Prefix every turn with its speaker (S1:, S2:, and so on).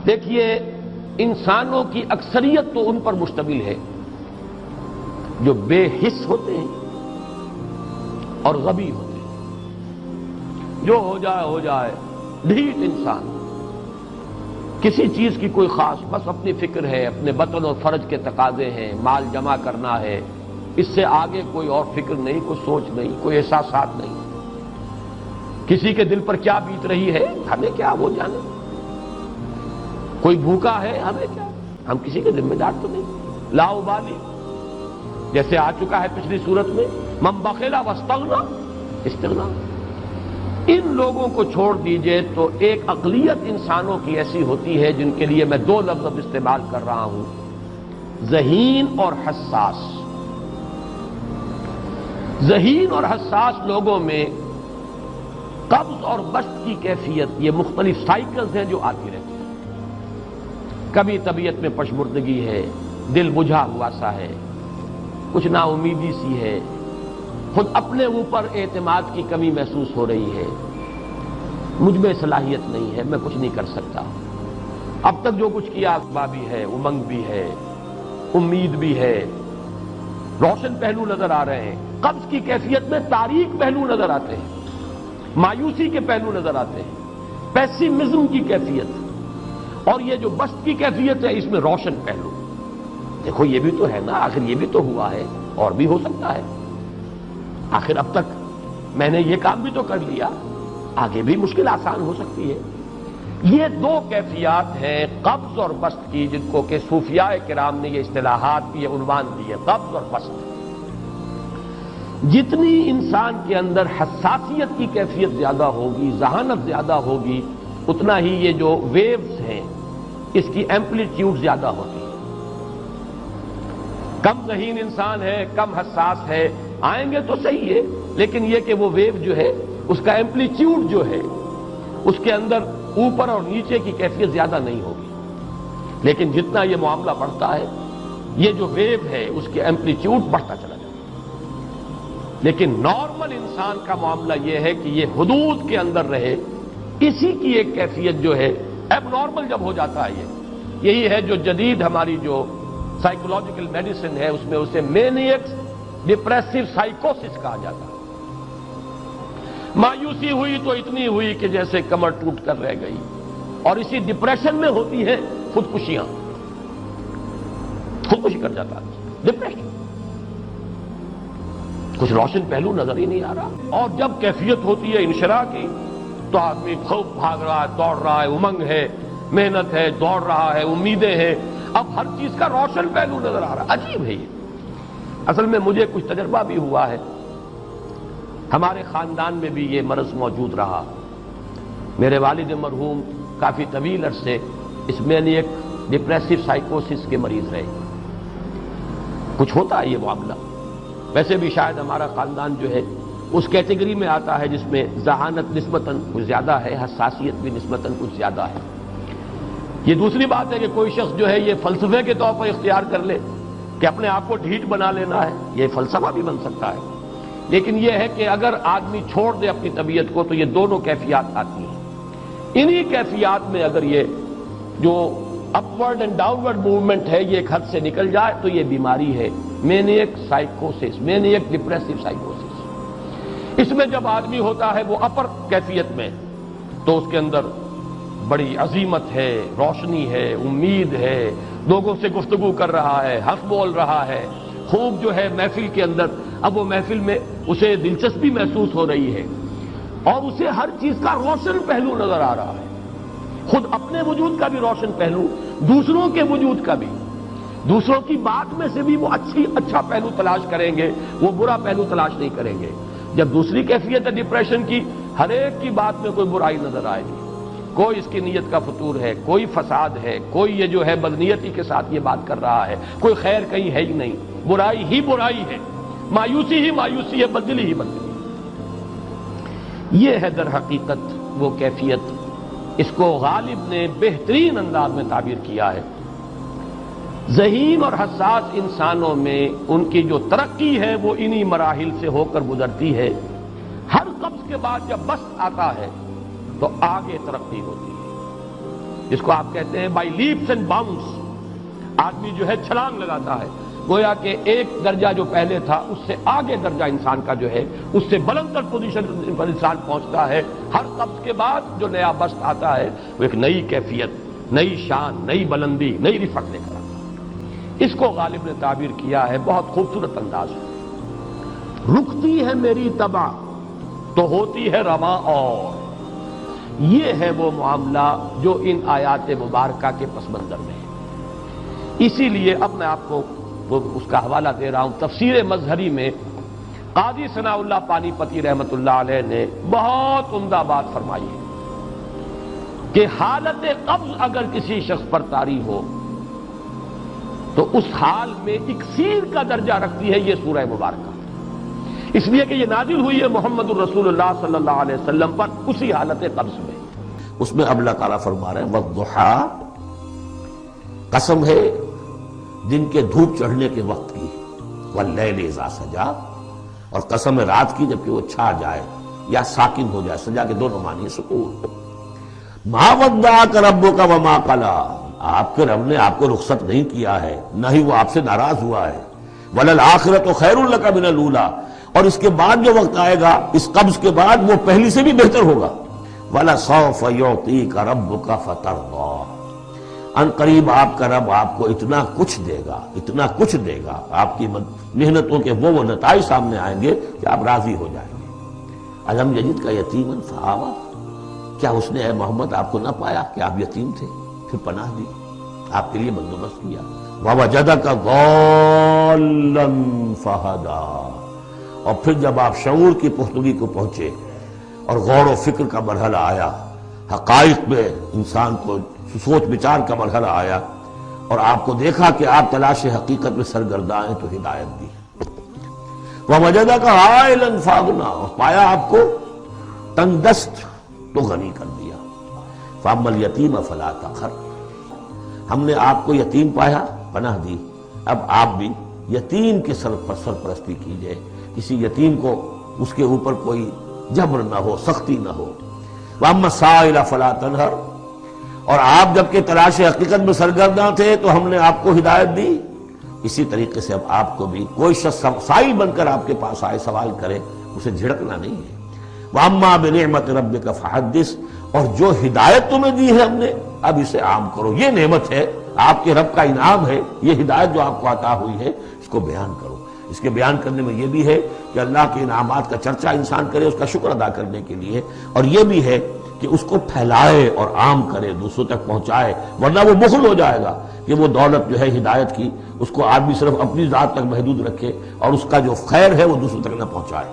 S1: دیکھیے، انسانوں کی اکثریت تو ان پر مشتمل ہے جو بے حس ہوتے ہیں اور غبی ہوتے ہیں۔ جو ہو جائے ڈھیٹ انسان، کسی چیز کی کوئی خاص، بس اپنی فکر ہے، اپنے بطن اور فرج کے تقاضے ہیں، مال جمع کرنا ہے، اس سے آگے کوئی اور فکر نہیں، کوئی سوچ نہیں، کوئی احساسات نہیں۔ کسی کے دل پر کیا بیت رہی ہے ہمیں کیا، وہ جانے۔ کوئی بھوکا ہے ہمیں کیا، ہم کسی کے ذمہ دار تو نہیں، لا ابالی۔ جیسے آ چکا ہے پچھلی صورت میں، من بخل واستغنی استغنا۔ ان لوگوں کو چھوڑ دیجئے تو ایک اقلیت انسانوں کی ایسی ہوتی ہے جن کے لیے میں دو لفظ اب استعمال کر رہا ہوں، ذہین اور حساس۔ ذہین اور حساس لوگوں میں قبض اور بسط کی کیفیت، یہ مختلف سائیکلز ہیں جو آتی رہتی ہیں۔ کبھی طبیعت میں پشمردگی ہے، دل بجھا ہوا سا ہے، کچھ نا امیدی سی ہے، خود اپنے اوپر اعتماد کی کمی محسوس ہو رہی ہے، مجھ میں صلاحیت نہیں ہے، میں کچھ نہیں کر سکتا، اب تک جو کچھ کیا اسباب بھی ہے، امنگ بھی ہے، امید بھی ہے، روشن پہلو نظر آ رہے ہیں۔ قبض کی کیفیت میں تاریک پہلو نظر آتے ہیں، مایوسی کے پہلو نظر آتے ہیں، پیسیمزم کی کیفیت، اور یہ جو بسط کی کیفیت ہے اس میں روشن پہلو۔ دیکھو یہ بھی تو ہے نا، آخر یہ بھی تو ہوا ہے، اور بھی ہو سکتا ہے، آخر اب تک میں نے یہ کام بھی تو کر لیا، آگے بھی مشکل آسان ہو سکتی ہے۔ یہ دو کیفیات ہیں قبض اور بسط کی، جن کو کہ صوفیاء کرام نے یہ اصطلاحات، یہ عنوان دیے، قبض اور بسط۔ جتنی انسان کے اندر حساسیت کی کیفیت زیادہ ہوگی، ذہانت زیادہ ہوگی، اتنا ہی یہ جو ویوز ہیں اس کی ایمپلیٹیوڈ زیادہ ہوتی ہے۔ کم ذہین انسان ہے، کم حساس ہے، آئیں گے تو صحیح ہے، لیکن یہ کہ وہ ویو جو ہے اس کا ایمپلیٹیوڈ جو ہے اس کے اندر اوپر اور نیچے کی کیفیت زیادہ نہیں ہوگی۔ لیکن جتنا یہ معاملہ بڑھتا ہے، یہ جو ویو ہے اس کے ایمپلیٹیوڈ بڑھتا چلا جاتا ہے۔ لیکن نارمل انسان کا معاملہ یہ ہے کہ یہ حدود کے اندر رہے، اسی کی ایک کیفیت جو ہے اب نارمل جب ہو جاتا ہے، یہی ہے جو جدید ہماری جو سائیکولوجیکل میڈیسن ہے اس میں اسے مینیکس ڈپریسو سائیکوسس کہا جاتا ہے۔ مایوسی ہوئی تو اتنی ہوئی کہ جیسے کمر ٹوٹ کر رہ گئی، اور اسی ڈپریشن میں ہوتی ہیں خودکشیاں، خودکشی کر جاتا ہے ڈپریشن، کچھ روشن پہلو نظر ہی نہیں آ رہا۔ اور جب کیفیت ہوتی ہے انشراح کی تو آدمی خوب بھاگ رہا ہے، دوڑ رہا ہے، امنگ ہے، محنت ہے، دوڑ رہا ہے، امیدیں ہیں، اب ہر چیز کا روشن پہلو نظر آ رہا ہے۔ عجیب ہے یہ۔ اصل میں مجھے کچھ تجربہ بھی ہوا ہے، ہمارے خاندان میں بھی یہ مرض موجود رہا۔ میرے والد مرحوم کافی طویل عرصے اس مینیک ڈپریسو سائیکوسس کے مریض رہے۔ کچھ ہوتا ہے یہ معاملہ، ویسے بھی شاید ہمارا خاندان جو ہے اس کیٹیگری میں آتا ہے جس میں ذہانت نسبتاً کچھ زیادہ ہے، حساسیت بھی نسبتاً کچھ زیادہ ہے۔ یہ دوسری بات ہے کہ کوئی شخص جو ہے یہ فلسفے کے طور پر اختیار کر لے کہ اپنے آپ کو ڈھیٹ بنا لینا ہے، یہ فلسفہ بھی بن سکتا ہے۔ لیکن یہ ہے کہ اگر آدمی چھوڑ دے اپنی طبیعت کو تو یہ دونوں کیفیات آتی ہیں۔ انہی کیفیات میں اگر یہ جو اپورڈ اینڈ ڈاؤنورڈ موومنٹ ہے یہ ایک حد سے نکل جائے تو یہ بیماری ہے مینیک سائیکوسس، مینیک ڈپریسو سائیکوسس۔ اس میں جب آدمی ہوتا ہے وہ اپر کیفیت میں تو اس کے اندر بڑی عظیمت ہے، روشنی ہے، امید ہے، لوگوں سے گفتگو کر رہا ہے، حق بول رہا ہے، خوب جو ہے محفل کے اندر، اب وہ محفل میں اسے دلچسپی محسوس ہو رہی ہے، اور اسے ہر چیز کا روشن پہلو نظر آ رہا ہے، خود اپنے وجود کا بھی روشن پہلو، دوسروں کے وجود کا بھی، دوسروں کی بات میں سے بھی وہ اچھا پہلو تلاش کریں گے، وہ برا پہلو تلاش نہیں کریں گے۔ جب دوسری کیفیت ہے ڈپریشن کی، ہر ایک کی بات میں کوئی برائی نظر آئے گی، کوئی اس کی نیت کا فطور ہے، کوئی فساد ہے، کوئی یہ جو ہے بدنیتی کے ساتھ یہ بات کر رہا ہے، کوئی خیر کہیں ہے ہی نہیں، برائی ہی برائی ہے، مایوسی ہی مایوسی ہے، بدلی ہی بدلی۔ یہ ہے در حقیقت وہ کیفیت، اس کو غالب نے بہترین انداز میں تعبیر کیا ہے۔ ذہین اور حساس انسانوں میں ان کی جو ترقی ہے وہ انہی مراحل سے ہو کر گزرتی ہے۔ ہر قبض کے بعد جب بسط آتا ہے تو آگے ترقی ہوتی ہے۔ جس کو آپ کہتے ہیں بائی لیپس اینڈ باؤنس، آدمی جو ہے چھلانگ لگاتا ہے، گویا کہ ایک درجہ جو پہلے تھا اس سے آگے درجہ انسان کا جو ہے اس سے بلندر پوزیشن پر انسان پہنچتا ہے۔ ہر قبض کے بعد جو نیا بست آتا ہے وہ ایک نئی کیفیت، نئی شان، نئی بلندی، نئی رفعت لے کر آتا ہے۔ اس کو غالب نے تعبیر کیا ہے بہت خوبصورت انداز میں، رکتی ہے میری طبع تو ہوتی ہے رواں اور۔ یہ ہے وہ معاملہ جو ان آیات مبارکہ کے پس منظر میں ہے۔ اسی لیے اب میں آپ کو اس کا حوالہ دے رہا ہوں، تفسیر مظہری میں قاضی ثناء اللہ پانی پتی رحمت اللہ علیہ نے بہت عمدہ بات فرمائی ہے کہ حالت قبض اگر کسی شخص پر طاری ہو تو اس حال میں اکسیر کا درجہ رکھتی ہے یہ سورہ مبارکہ، اس لیے کہ یہ نازل ہوئی ہے محمد الرسول اللہ صلی اللہ علیہ وسلم پر اسی حالت قبض میں۔ اس میں اب اللہ تعالیٰ فرما رہے ہیں والضحیٰ، قسم ہے دن کے دھوپ چڑھنے کے وقت کی، واللیل اذا سجا، اور قسم ہے رات کی جبکہ وہ چھا جائے یا ساکن ہو جائے، سجا کے دونوں معنی سکون۔ ما ودعک ربک وما قلی، آپ کے رب نے آپ کو رخصت نہیں کیا ہے، نہ ہی وہ آپ سے ناراض ہوا ہے۔ وللآخرۃ خیر لک من الاولی، اور اس کے بعد جو وقت آئے گا اس قبض کے بعد وہ پہلی سے بھی بہتر ہوگا۔ وَلَسَوْفَ يُعْطِيكَ رَبُّكَ فَتَرْضَىٰ، ان قریب آپ کا رب آپ کو اتنا کچھ دے گا، اتنا کچھ دے گا، آپ کی محنتوں کے وہ نتائج سامنے آئیں گے کہ آپ راضی ہو جائیں گے۔ الم یجد کا یتیما فآویٰ، کیا اس نے اے محمد آپ کو نہ پایا کہ آپ یتیم تھے پھر پناہ دی، آپ کے لیے بندوبست کیا۔ وَوَجَدَكَ ضَالًّا فَہَدَىٰ، اور پھر جب آپ شعور کی پختگی کو پہنچے اور غور و فکر کا مرحلہ آیا، حقائق میں انسان کو سوچ بچار کا مرحلہ آیا اور آپ کو دیکھا کہ آپ تلاش حقیقت میں سرگرداں ہیں تو ہدایت دی۔ وَوَجَدَكَ عَائِلًا فَأَغْنَىٰ، اور پایا آپ کو تنگ دست تو غنی کر دیا۔ فَأَمَّا الْيَتِيمَ فَلَا تَقْهَرْ، ہم نے آپ کو یتیم پایا پناہ دی، اب آپ بھی یتیم کے سرپرستی کیجئے، کسی یتیم کو اس کے اوپر کوئی جبر نہ ہو، سختی نہ ہو۔ وَأَمَّا السَّائِلَ فَلَا تَنْهَرْ، اور آپ جبکہ تلاش حقیقت میں سرگرداں تھے تو ہم نے آپ کو ہدایت دی، اسی طریقے سے اب آپ کو بھی کوئی شخص سائل بن کر آپ کے پاس آئے سوال کرے اسے جھڑکنا نہیں ہے۔ وَأَمَّا بِنِعْمَةِ رَبِّكَ فَحَدِّثْ، اور جو ہدایت تمہیں دی ہے ہم نے اب اسے عام کرو، یہ نعمت ہے، آپ کے رب کا انعام ہے، یہ ہدایت جو آپ کو عطا ہوئی ہے اس کو بیان کرو۔ اس کے بیان کرنے میں یہ بھی ہے کہ اللہ کے انعامات کا چرچا انسان کرے اس کا شکر ادا کرنے کے لیے، اور یہ بھی ہے کہ اس کو پھیلائے اور عام کرے، دوسروں تک پہنچائے، ورنہ وہ بخل ہو جائے گا کہ وہ دولت جو ہے ہدایت کی اس کو آدمی صرف اپنی ذات تک محدود رکھے اور اس کا جو خیر ہے وہ دوسروں تک نہ پہنچائے۔